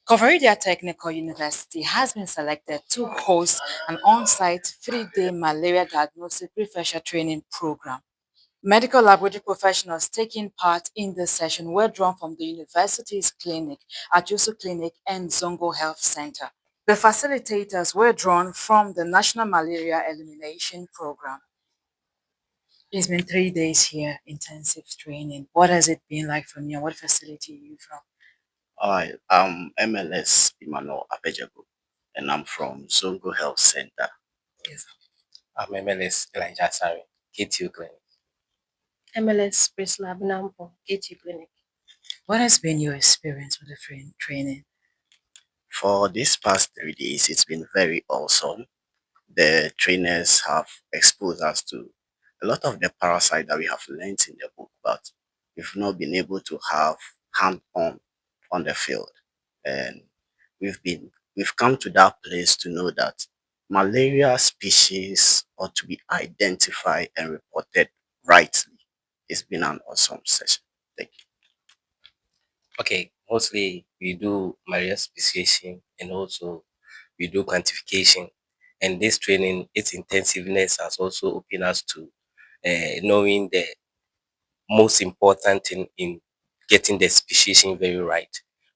Coveria Technical University has been selected to host an on-site 3-day malaria diagnostic refresher training program. Medical laboratory professionals taking part in this session were drawn from the university's clinic, KTU Clinic and Zongo Health Center. The facilitators were drawn from the National Malaria Elimination Programme. It's been 3 days here, intensive training. What has it been like from you? What facility are you from? I'm MLS Emmanuel Apejago, and I'm from Zongo Health Center. Yes. I'm MLS Elijah Sari, KTU Clinic. MLS Press Lab Nampo, KTU Clinic. What has been your experience with the training? For these past 3 days, it's been very awesome. The trainers have exposed us to a lot of the parasite that we have learned in the book, but we've not been able to have hand on the field. And we've come to that place to know that malaria species ought to be identified and reported rightly. It's been an awesome session. Thank you. Okay, mostly we do malaria speciation and also we do quantification. And this training, its intensiveness has also opened us to knowing the most important thing in getting the speciation very right.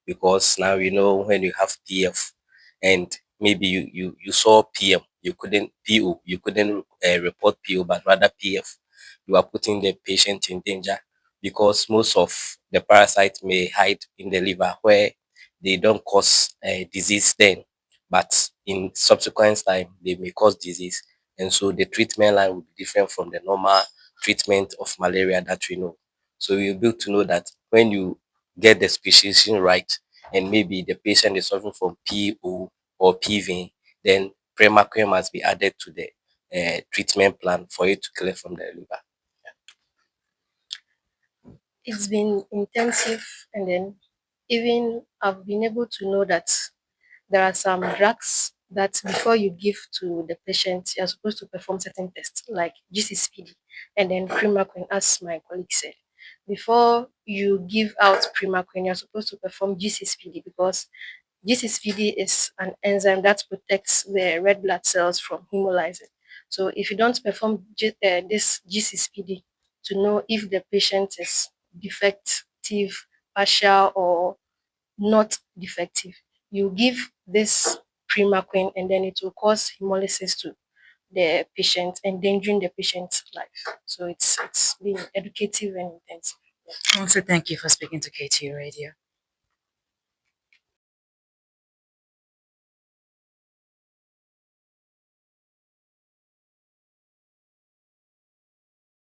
Because now you know when you have PF and maybe you saw PM, you couldn't PO, you couldn't report PO, but rather PF, you are putting the patient in danger because most of the parasites may hide in the liver where they don't cause disease then, but in subsequent time they may cause disease, and so the treatment line will be different from the normal treatment of malaria that we know. So you'll be able to know that when you get the speciation right, and maybe the patient is suffering from PO or PV, then Premaquine must be added to the treatment plan for it to clear from the liver. It's been intensive, and then even I've been able to know that there are some drugs that before you give to the patient, you're supposed to perform certain tests like GCSPD and then Primaquine, as my colleague said. Before you give out Primaquine, you're supposed to perform GCSPD because GCSPD is an enzyme that protects the red blood cells from hemolyzing. So if you don't perform this GCSPD to know if the patient is defective, partial, or not defective, you give this Primaquine and then it will cause hemolysis to the patient, endangering the patient's life. So it's been educative and intensive. Also, thank you for speaking to KTU Radio.